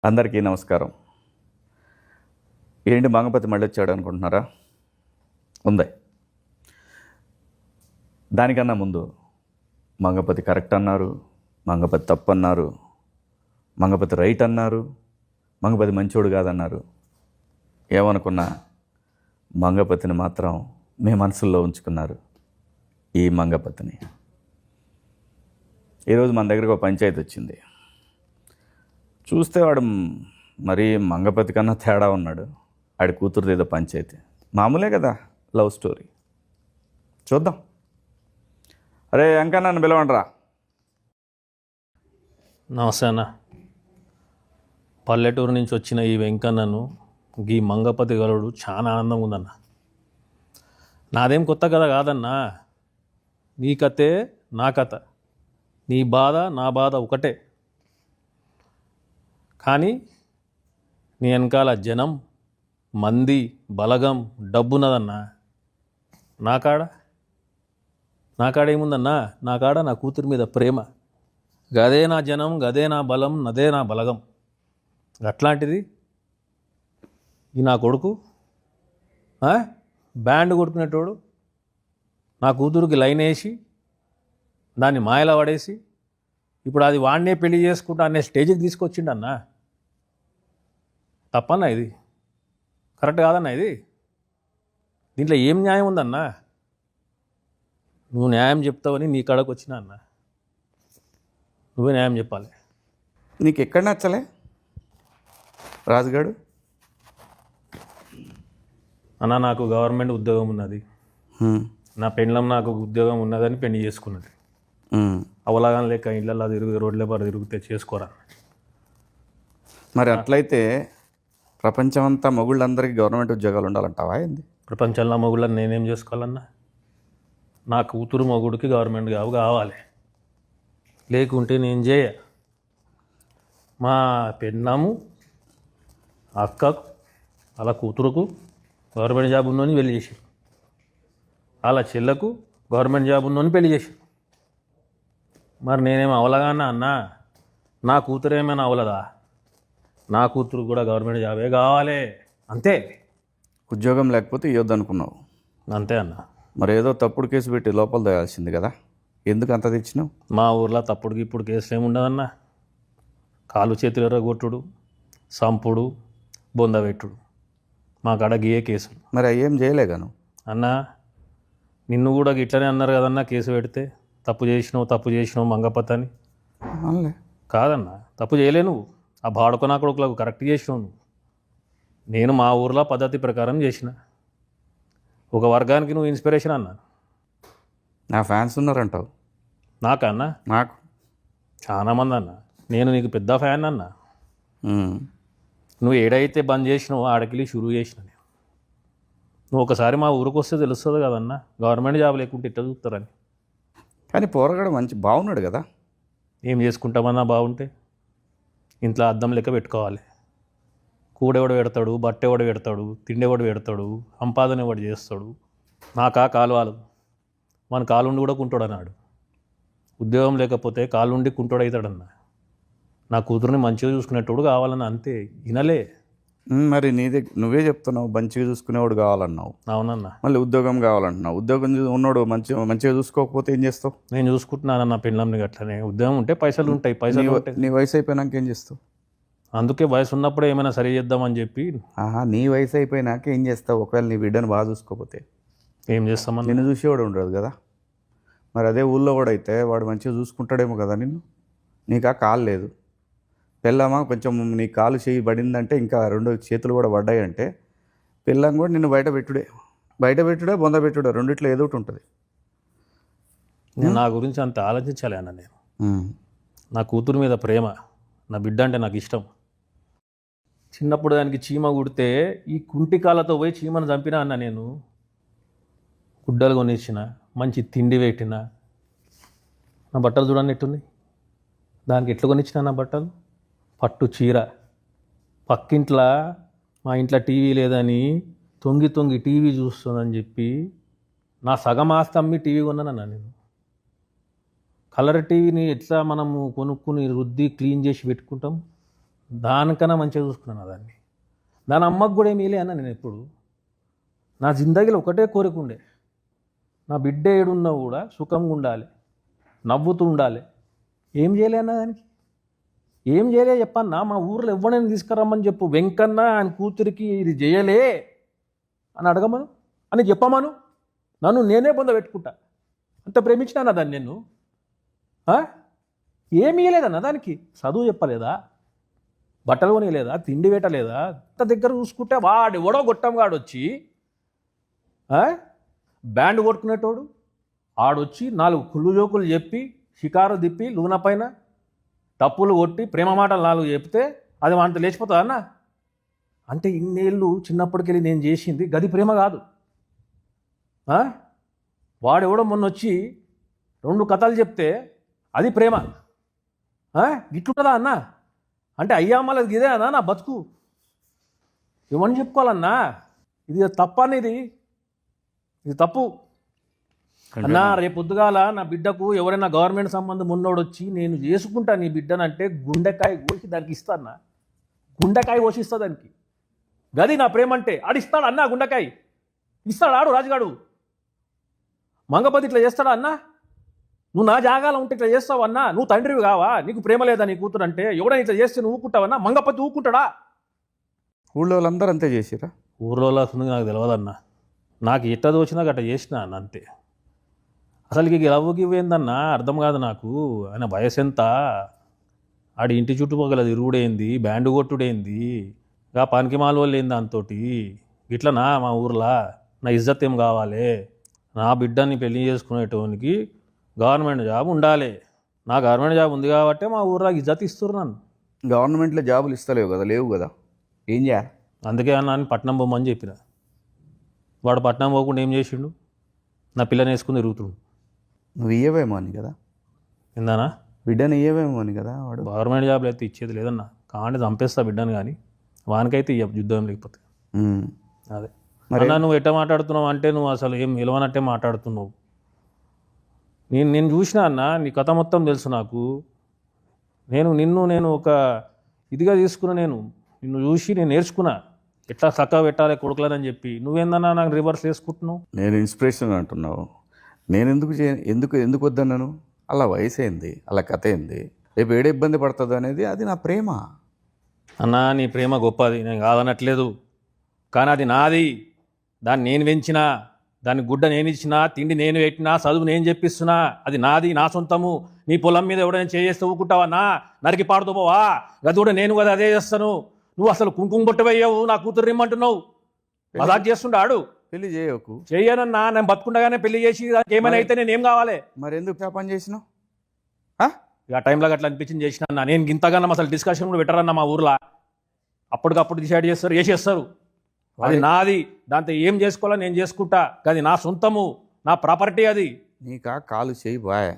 అందరికీ నమస్కారం. ఏంటి మంగపతి మళ్ళీ వచ్చాడు అనుకుంటున్నారా? ఉంది. దానికన్నా ముందు మంగపతి కరెక్ట్ అన్నారు, మంగపతి తప్పు అన్నారు, మంగపతి రైట్ అన్నారు, మంగపతి మంచోడు కాదన్నారు. ఏమనుకున్నా మంగపతిని మాత్రం మీ మనసుల్లో ఉంచుకున్నారు. ఈ మంగపతిని ఈరోజు మన దగ్గరకు ఒక పంచాయతీ వచ్చింది. చూస్తే వాడు మరీ మంగపతి కన్నా తేడా ఉన్నాడు. ఆడి కూతురుది ఏదో పంచాయతీ. మామూలే కదా, లవ్ స్టోరీ. చూద్దాం. అరే అంకన్నా నన్ను పిలవండి రా. నమస్తే అన్న. పల్లెటూరు నుంచి వచ్చిన ఈ వెంకన్నను ఈ మంగపతి గలుడు చాలా ఆనందంగా ఉందన్న. నాదేం కొత్త కథ కాదన్నా. నీ కథే నా కథ, నీ బాధ నా బాధ ఒకటే. కానీ నీ వెనకాల జనం, మంది, బలగం, డబ్బున్నదన్నా. నా కాడ ఏముందన్నా? నా కాడ నా కూతురి మీద ప్రేమ. గదే నా జనం, గదే నా బలం, నదే నా బలగం. అట్లాంటిది ఈ నా కొడుకు బ్యాండ్ కొట్టుకునేటోడు నా కూతురికి లైన్ వేసి దాన్ని మాయలా పడేసి ఇప్పుడు అది వాడినే పెళ్లి చేసుకుంటా అనే స్టేజ్కి తీసుకొచ్చిండన్నా. తప్పన్నా ఇది? కరెక్ట్ కాదన్నా ఇది? దీంట్లో ఏం న్యాయం ఉందన్నా? నువ్వు న్యాయం చెప్తావని నీ కాడకు వచ్చినా అన్న. నువ్వే న్యాయం చెప్పాలి. నీకు ఎక్కడ నచ్చలే రాజుగాడు? అన్న, నాకు గవర్నమెంట్ ఉద్యోగం ఉన్నది. నా పెండ్లం నాకు ఉద్యోగం ఉన్నదని పెళ్లి చేసుకున్నది. అవలాగా లేక ఇళ్ళల్లో తిరుగు, రోడ్ల బార తిరిగితే చేసుకోరా. మరి అట్లయితే ప్రపంచమంతా మొగుళ్ళందరికీ గవర్నమెంట్ ఉద్యోగాలు ఉండాలంటావా ఏంది? ప్రపంచంలో మొగుళ్ళని నేనేం చేసుకోవాలన్నా? నా కూతురు మొగుడికి గవర్నమెంట్ జాబ్ కావాలి, లేకుంటే నేను చేయ. మా పెన్నాము అక్కకు అలా కూతురుకు గవర్నమెంట్ జాబ్ ఉన్నోని పెళ్లి చేసి, అలా చెల్లకు గవర్నమెంట్ జాబ్ ఉన్నోని పెళ్లి చేసి. మరి నేనేమో అవలగానా అన్నా? నా కూతురు ఏమైనా అవలదా? నా కూతురు కూడా గవర్నమెంట్ జాబే కావాలి, అంతే. ఉద్యోగం లేకపోతే ఇవ్వద్దు అనుకున్నావు, అంతే అన్న. మరి ఏదో తప్పుడు కేసు పెట్టి లోపల తేయాల్సింది కదా, ఎందుకు అంత తెచ్చినావు? మా ఊర్లో తప్పుడుకి ఇప్పుడు కేసులు ఏమి ఉండదన్న. కాలు చేతులు ఎర్రగొట్టుడు, సంపుడు, బొందబెట్టుడు, మా కాడ గియే కేసులు. మరి అవి ఏం చేయలేగాను అన్న. నిన్ను కూడా ఇట్లనే అన్నారు కదన్నా, కేసు పెడితే తప్పు చేసినావు మంగపతి అని. కాదన్న, తప్పు చేయలే నువ్వు. ఆ బాడుకో కొడుకులకు కరెక్ట్ చేసినావు నువ్వు. నేను మా ఊర్లో పద్ధతి ప్రకారం చేసిన. ఒక వర్గానికి నువ్వు ఇన్స్పిరేషన్ అన్న. నా ఫ్యాన్స్ ఉన్నారంటావు? నాకన్నా? నాకు చాలామంది అన్న. నేను నీకు పెద్ద ఫ్యాన్ అన్న. నువ్వు ఏడైతే బంద్ చేసినావు ఆడకెళ్ళి షురూ చేసిన నేను. నువ్వు ఒకసారి మా ఊరికి వస్తే తెలుస్తుంది కదన్నా, గవర్నమెంట్ జాబ్ లేకుంటే ఇట్లా చూస్తారని. కానీ పోరగాడు మంచి బాగున్నాడు కదా. ఏం చేసుకుంటామన్నా బాగుంటే? ఇంట్లో అద్దం లెక్క పెట్టుకోవాలి. కూడెవడు పెడతాడు, బట్టెవడు పెడతాడు, తిండెవడు పెడతాడు, సంపాదన ఎవడు చేస్తాడు. నాకా కాలువాలు మన కాలుండి కూడా కుంటోడు అన్నాడు. ఉద్యోగం లేకపోతే కాలుండి కుంటోడు అవుతాడన్న. నా కూతురుని మంచిగా చూసుకునేటోడు కావాలన్న, అంతే. వినలే. మరి నువ్వే చెప్తున్నావు మంచిగా చూసుకునేవాడు కావాలన్నావు. అవునన్నా. మళ్ళీ ఉద్యోగం కావాలంటున్నావు. ఉద్యోగం ఉన్నాడు మంచిగా చూసుకోకపోతే ఏం చేస్తావు? నేను చూసుకుంటున్నానన్న పెళ్ళంని అట్లనే. ఉద్యోగం ఉంటే పైసలు ఉంటాయి, పైసలు ఉంటాయి. నీ వయసు అయిపోయినాక ఏం చేస్తావు? అందుకే వయసు ఉన్నప్పుడే ఏమైనా సరి చేద్దామని చెప్పి. నీ వయసు అయిపోయినాక ఏం చేస్తావు? ఒకవేళ నీ బిడ్డను బాగా చూసుకోకపోతే ఏం చేస్తామని? నిన్ను చూసేవాడు ఉండదు కదా. మరి అదే ఊళ్ళో కూడా అయితే వాడు మంచిగా చూసుకుంటాడేమో కదా నిన్ను. నీకు ఆ కాలు లేదు, పిల్లమా కొంచెం నీ కాలు చేయి పడిందంటే, ఇంకా రెండు చేతులు కూడా పడ్డాయంటే పిల్లం కూడా నిన్ను బయట పెట్టుడే బొంద పెట్టుడే, రెండిట్లో ఏదో ఒకటి ఉంటుంది. నా గురించి అంత ఆలోచించాలి అన్న నేను. నా కూతురు మీద ప్రేమ, నా బిడ్డ అంటే నాకు ఇష్టం. చిన్నప్పుడు దానికి చీమ కుడితే ఈ కుంటికాలతో పోయి చీమను చంపినా అన్న నేను. గుడ్డలు కొనిచ్చిన, మంచి తిండి పెట్టిన. నా బట్టలు చూడండి ఎట్టుంది. దానికి ఎట్లా కొనిచ్చిన నా బట్టలు? పట్టు చీర. పక్కింట్లో మా ఇంట్లో టీవీ లేదని తొంగి టీవీ చూస్తుందని చెప్పి నా సగం ఆస్తి అమ్మి టీవీ కొన్నానన్నా నేను. కలర్ టీవీని ఎట్లా మనము కొనుక్కుని రుద్ది క్లీన్ చేసి పెట్టుకుంటాం, దానికన్నా మంచిగా చూసుకున్నాను దాన్ని. దాని అమ్మకు కూడా ఏమీ లే అన్న నేను ఎప్పుడు. నా జిందగీలో ఒకటే కోరిక ఉండే, నా బిడ్డ ఏడున్నా కూడా సుఖంగా ఉండాలి, నవ్వుతూ ఉండాలి. ఏం చేయలే అన్న దానికి, ఏం చేయలే చెప్పన్నా. మా ఊర్లో ఎవరైనా తీసుకురమ్మని చెప్పు, వెంకన్న ఆయన కూతురికి ఇది చేయలే అని అడగమను అని చెప్పమను, నన్ను నేనే పొందబెట్టుకుంటా. అంత ప్రేమించినా దాన్ని నేను. ఏమీ ఇయ్యలేదన్న దానికి. చదువు చెప్పలేదా, బట్టలు కొనియలేదా, తిండి పెట్టలేదా? అంత దగ్గర చూసుకుంటే వాడు ఎవడో గొట్టంగాడు వచ్చి బ్యాండ్ కొట్టుకునేటోడు ఆడొచ్చి 4 కుళ్ళు జోకులు చెప్పి షికారు తిప్పి లూన పైన తప్పులు కొట్టి ప్రేమ మాటలు 4 చెప్తే అది అంత లేచిపోతుందా అన్న? అంటే ఇన్నేళ్ళు చిన్నప్పటికెళ్ళి నేను చేసింది గది ప్రేమ కాదు. వాడెవడో మొన్న వచ్చి 2 కథలు చెప్తే అది ప్రేమ. గిట్లుంటుందా అన్న? అంటే అయ్యా మళ్ళీ ఇదే అన్నా నా బతుకు. ఏమని చెప్పుకోవాలన్నా? ఇది తప్ప అనేది, ఇది తప్పు అన్నా. రేపు పొద్దుగాల నా బిడ్డకు ఎవరైనా గవర్నమెంట్ సంబంధం ఉన్నోడు వచ్చి నేను చేసుకుంటా నీ బిడ్డనంటే గుండెకాయ కోసి దానికి ఇస్తానా? గుండెకాయ కోసిస్తా దానికి. గది నా ప్రేమ అంటే. ఆడిస్తాడు అన్నా గుండెకాయ ఇస్తాడు. ఆడు రాజుగాడు మంగపతి ఇట్లా చేస్తాడా అన్నా? నువ్వు నా జాగాలో ఉంటే ఇట్లా చేస్తావు అన్నా? నువ్వు తండ్రివి కావా? నీకు ప్రేమ లేదా నీ కూతురు అంటే? ఎవడైనా ఇట్లా చేస్తే నువ్వు ఊకుంటావన్నా? మంగపతి ఊకుంటాడా? ఊళ్ళో వాళ్ళందరూ అంతే చేసిరా? ఊర్లో వస్తుంది నాకు తెలియదన్నా. నాకు ఎట్ట దోచినా గట్ట చేసిన అన్న అంతే. అసలుకి లవ్వుకి ఇవ్వేందన్నా అర్థం కాదు నాకు. ఆయన వయసు ఎంత? ఆడి ఇంటి చుట్టుపక్కల తిరుగుడేంది, బ్యాండ్ కొట్టుడేంది, ఇంకా పనికి మాల వాళ్ళు ఏంది దాంతోటి. ఇట్లనా మా ఊర్లో నా ఇజ్జత్ ఏం కావాలి? నా బిడ్డని పెళ్లి చేసుకునేటోనికి గవర్నమెంట్ జాబ్ ఉండాలి. నా గవర్నమెంట్ జాబ్ ఉంది కాబట్టి మా ఊర్లో ఇజ్జత్ ఇస్తున్నారు నన్ను. గవర్నమెంట్లో జాబులు ఇస్తలేవు కదా, లేవు కదా, ఏం చేయాలి? అందుకే అన్న అని పట్నం పోమని చెప్పిన. వాడు పట్నం పోకుండా ఏం చేసిండు? నా పిల్లని వేసుకుని తిరుగుతుండు. నువ్వు ఇయ్యవేమో అని కదా, ఏందన్నా? బిడ్డని ఇయ్యవేమో అని కదా. వాడు గవర్నమెంట్ జాబ్లు అయితే ఇచ్చేది లేదన్నా. కాంటే చంపేస్తా బిడ్డను, కానీ వానికైతే ఇయ్య యుద్ధం లేకపోతే. అదే అన్నా, నువ్వు ఎట్ట మాట్లాడుతున్నావు అంటే నువ్వు అసలు ఏం నిలవనట్టే మాట్లాడుతున్నావు. నేను చూసినా అన్న, నీ కథ మొత్తం తెలుసు నాకు. నిన్ను ఒక ఇదిగా తీసుకున్నా. నిన్ను చూసి నేను నేర్చుకున్నా ఎట్లా చక్కగా పెట్టాలి కొడుకులని చెప్పి. నువ్వేందన్నా నాకు రివర్స్ వేసుకుంటున్నావు? నేను ఇన్స్పిరేషన్ అంటున్నావు. నేను ఎందుకు వద్దన్నాను? అలా వయసు ఏంది, అలా కథ ఏంది, రేపు ఏడ ఇబ్బంది పడుతుంది అనేది అది నా ప్రేమ. అన్నా నీ ప్రేమ గొప్పది, నేను కాదనట్లేదు. కానీ అది నాది. దాన్ని నేను పెంచినా, దాని గుడ్డ నేను ఇచ్చినా, తిండి నేను పెట్టినా, చదువు నేను చెప్పిస్తున్నా. అది నాది, నా సొంతము. నీ పొలం మీద ఎవడైనా చేయేస్తే ఊకుంటావన్నా? నరికి పాడుతూ పోవా? గది కూడా నేను కదా అదే చేస్తాను. నువ్వు అసలు కుంకుమ బొట్టవయ్యావు, నా కూతురు ఇమ్మంటున్నావు. మజాక్ చేస్తుండాడు. పెళ్లి చేయకు. చెయ్యనన్నా, నేను బతుకుండగానే పెళ్లి చేసి దానికి ఏమైనా అయితే నేను ఏం కావాలి? మరి ఎందుకు పని చేసినావు? ఆ టైంలో అట్లా అనిపించింది చేసిన అన్న. నేను ఇంతగానో అసలు డిస్కషన్ కూడా పెట్టారన్న మా ఊర్లో. అప్పటికప్పుడు డిసైడ్ చేస్తారు, చేసేస్తారు. అది నాది, దాంతో ఏం చేసుకోవాలో నేను చేసుకుంటా. అది నా సొంతము, నా ప్రాపర్టీ. అది నీకా కాలు చేయి బాయ్.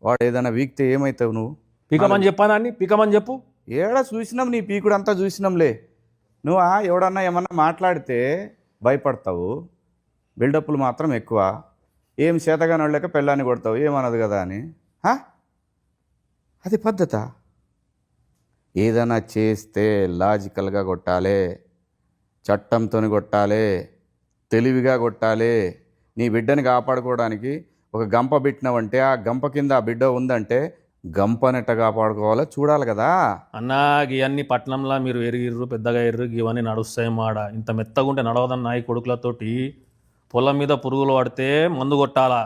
వాడు ఏదైనా వీక్తే ఏమవుతావు నువ్వు? పీకమని చెప్పానాన్ని, పీకమని చెప్పు. ఏడా చూసినాం, నీ పీకుడు అంతా చూసినాంలే. నువ్వు ఎవడన్నా ఏమన్నా మాట్లాడితే భయపడతావు, బిల్డప్లు మాత్రం ఎక్కువ. ఏం చేతగాని వాళ్ళక పెళ్ళాన్ని కొడతావు, ఏమన్నది కదా అని. అది పద్ధత? ఏదైనా చేస్తే లాజికల్గా కొట్టాలి, చట్టంతో కొట్టాలి, తెలివిగా కొట్టాలి. నీ బిడ్డని కాపాడుకోవడానికి ఒక గంప పెట్టినావంటే ఆ గంప కింద ఆ బిడ్డ ఉందంటే గంపనెట్ట కాపాడుకోవాలో చూడాలి కదా. అన్నా ఇవన్నీ పట్నంలో మీరు ఎరిగిర్రు, పెద్దగా ఎర్రు, ఇవన్నీ నడుస్తాయి మాడ. ఇంత మెత్తగా ఉంటే నడవదన్నా. ఈ కొడుకులతోటి పొలం మీద పురుగులు పడితే మందు కొట్టాలా?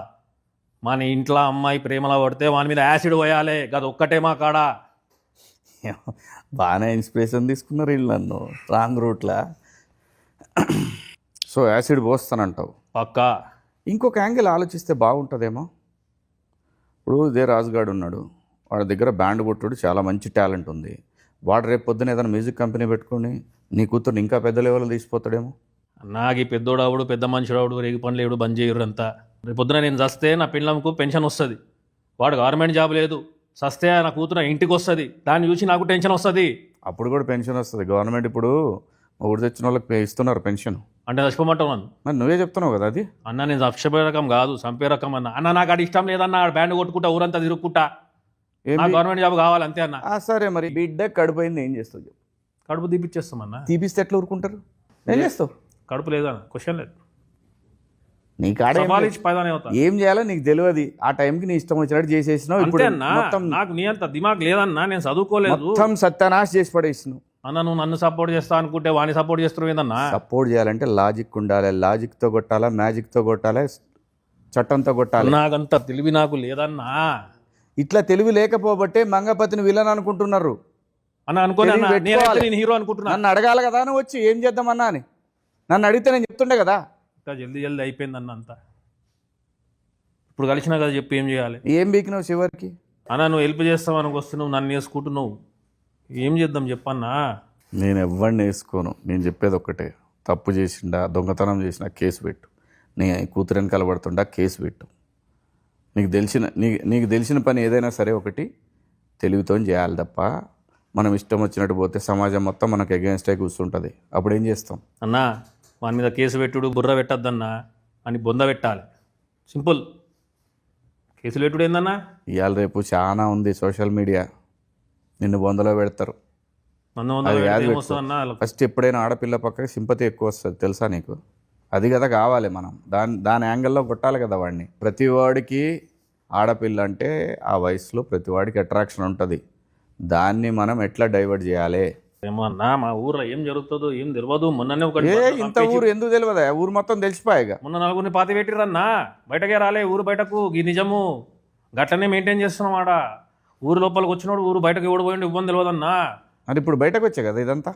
మన ఇంట్లో అమ్మాయి ప్రేమలో పడితే వాని మీద యాసిడ్ పోయాలి. గది ఒక్కటే మా కాడ. బాగానే ఇన్స్పిరేషన్ తీసుకున్నారు వీళ్ళు నన్ను రాంగ్ రూట్లా. సో యాసిడ్ పోస్తానంటావు? పక్కా. ఇంకొక యాంగిల్ ఆలోచిస్తే బాగుంటుందేమో. ఇప్పుడు ఇదే రాజుగాడు ఉన్నాడు, వాడి దగ్గర బ్యాండ్ కొట్టుడు చాలా మంచి టాలెంట్ ఉంది. వాడు రేపు పొద్దున ఏదైనా మ్యూజిక్ కంపెనీ పెట్టుకుని నీ కూతురు ఇంకా పెద్ద లెవెల్లో తీసిపోతాడేమో. నాకు ఈ పెద్దోడావుడు, పెద్ద మనిషిరావుడు, రేగి పనులు ఏడు బంద్ చేయరు అంతా. రేపు పొద్దున నేను చస్తే నా పిల్లలకు పెన్షన్ వస్తుంది. వాడు గవర్నమెంట్ జాబ్ లేదు, చస్తే నా కూతురు ఇంటికి వస్తుంది. దాన్ని చూసి నాకు టెన్షన్ వస్తుంది. అప్పుడు కూడా పెన్షన్ వస్తుంది. గవర్నమెంట్ ఇప్పుడు ఊరు తెచ్చిన వాళ్ళకి ఇస్తున్నారు పెన్షన్. అంటే చచ్చిపోమంటావు నన్ను? మరి నువ్వే చెప్తున్నావు కదా అది. అన్న నేను చచ్చిపోయే రకం కాదు, చంపే రకం అన్న నాకు అది ఇష్టం లేదన్న. బ్యాండ్ కొట్టుకుంటా ఊరంతా తిరుగుకుంటా, గవర్నమెంట్ జాబ్ కావాలి అంతే అన్న. సరే మరి బిడ్డ కడిపోయింది ఏం చేస్తావు చెప్పు? కడుపు తీపిచ్చేస్తామన్నా. తీపిస్తే ఎట్లా ఊరుకుంటారు? ఏం చేస్తావు? కడుపు లేదా క్వశ్చన్ లేదు. నీ కాడ సవాల్ ఇచ్చి పైదానే అవుతా ఏం చేయాలో నీకు తెలియదు. ఆ టైంకి నీ ఇష్టం వచ్చినట్టు చేసేసినావు. అంతే ఇప్పుడు అన్నా. మొత్తం నాకు నీ అంత దిమాగ్ లేదన్నా, నేను చదువుకోలేదు మొత్తం సత్యానాశ చేసి పడేసినావు. అన్న. నువ్వు నన్ను సపోర్ట్ చేస్తా అనుకుంటే వాడిని సపోర్ట్ చేస్తున్నావు ఏందన్నా? సపోర్ట్ చేయాలంటే లాజిక్ ఉండాలి. లాజిక్తో కొట్టాలా, మ్యాజిక్తో కొట్టాలి, చట్టంతో కొట్టాలి. నాకంత తెలివి నాకు లేదన్నా. ఇట్లా తెలివి లేకపోబట్టే మంగపతిని విలన్ అనుకుంటున్నారు. అన్న అనుకోలే, తెలివి పెట్టుకోవాలి. నేను హీరో అనుకుంటున్నా. నన్ను అడగాలి కదా నువ్వు వచ్చి ఏం చేద్దామన్నా అని. నన్ను అడిగితే నేను చెప్తుండే కదా. ఇంకా జల్దీ అయిపోయింది అన్న అంతా. ఇప్పుడు కలిసినా కదా చెప్పి ఏం చేయాలి? ఏం బీకినావు చివరికి? అన్న నువ్వు హెల్ప్ చేస్తావని వస్తున్నావు, నన్ను వేసుకుంటున్నావు, ఏం చేద్దాం చెప్పన్నా? నేను ఎవరిని వేసుకోను. నేను చెప్పేది ఒక్కటే, తప్పు చేసిండా, దొంగతనం చేసినా కేసు పెట్టు. నీ కూతురని కలబడుతుండా కేసు పెట్టు. నీకు తెలిసిన పని ఏదైనా సరే ఒకటి తెలివితో చేయాలి తప్ప మనం ఇష్టం వచ్చినట్టు పోతే సమాజం మొత్తం మనకు అగేన్స్టే కూర్చుంటుంది. అప్పుడు ఏం చేస్తాం? అన్నా వాని మీద కేసు పెట్టుడు, బుర్ర పెట్టద్దన్నా అని బొంద పెట్టాలి. సింపుల్. కేసులు పెట్టుడు ఏందన్నా? ఇవాళ రేపు చాలా ఉంది సోషల్ మీడియా, నిన్ను బొందలో పెడతారు. ఏమొస్తుందన్నా? ఫస్ట్ ఎప్పుడైనా ఆడపిల్ల పక్కకి సింపతి ఎక్కువ వస్తుంది తెలుసా నీకు? అది కదా కావాలి మనం. దాని యాంగిల్లో కొట్టాలి కదా వాడిని. ప్రతి వాడికి ఆడపిల్ల అంటే ఆ వయసులో ప్రతి వాడికి అట్రాక్షన్ ఉంటుంది. దాన్ని మనం ఎట్లా డైవర్ట్ చేయాలి? ఏమో అన్నా, మా ఊర్లో ఏం జరుగుతుందో ఏం తెలియదు. మొన్ననే ఒక ఇంత ఊరు ఎందుకు తెలియదా? ఊరు మొత్తం తెలిసిపోయాగా. మొన్న 4 పాతి పెట్టిరన్నా, బయటకే రాలే ఊరు బయటకు. ఈ నిజము గట్లనే మెయింటైన్ చేస్తున్నాం ఆడ. ఊరు లోపలికి వచ్చినోడు ఊరు బయటకు ఎవడు పోయిండు ఇవ్వని తెలియదన్నా. అది ఇప్పుడు బయటకు వచ్చే కదా ఇదంతా.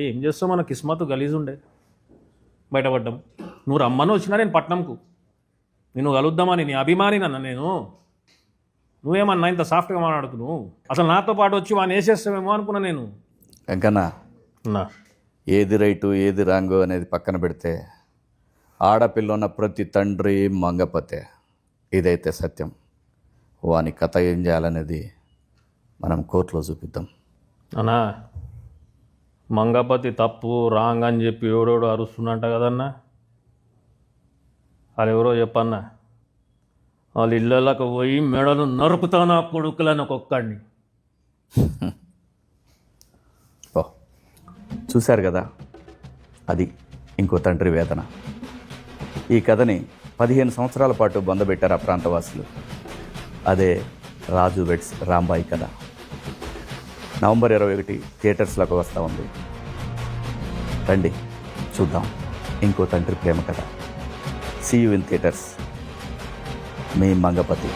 ఏం చేస్తావు, మన కిస్మత్ గలీజ్ ఉండే బయటపడ్డాం. నువ్వు రమ్మని వచ్చినా నేను పట్నంకు, నేను కలుద్దామని నీ అభిమాని నన్న నేను. నువ్వేమన్నా ఇంత సాఫ్ట్గా మాట్లాడుతున్నావు? అసలు నాతో పాటు వచ్చి వాడిని వేసేస్తావేమో అనుకున్నా నేను. వెంకన్నా, ఏది రైటు ఏది రాంగో అనేది పక్కన పెడితే ఆడపిల్ల ఉన్న ప్రతి తండ్రి మంగపతే. ఇదైతే సత్యం. వాని కథ ఏం చేయాలనేది మనం కోర్టులో చూపిద్దాం. అన్నా మంగపతి తప్పు రాంగ్ అని చెప్పి ఎవడోడు అరుస్తున్నట్ట కదన్నా. వాళ్ళు ఎవరో చెప్పన్నా, వాళ్ళ ఇళ్ళకి పోయి మెడలు నరుకుతాను ఆ కొడుకులని ఒక్కొక్కడిని. చూశారు కదా, అది ఇంకో తండ్రి వేదన. ఈ కథని 15 సంవత్సరాల పాటు బందబెట్టారు ఆ ప్రాంతవాసులు. అదే రాజు వెడ్స్ రాంబాయి కథ. నవంబర్ 21 థియేటర్స్లోకి వస్తూ ఉంది. రండి చూద్దాం ఇంకో తండ్రి ప్రేమ కథ. See you in theatres. మీ మంగపతి.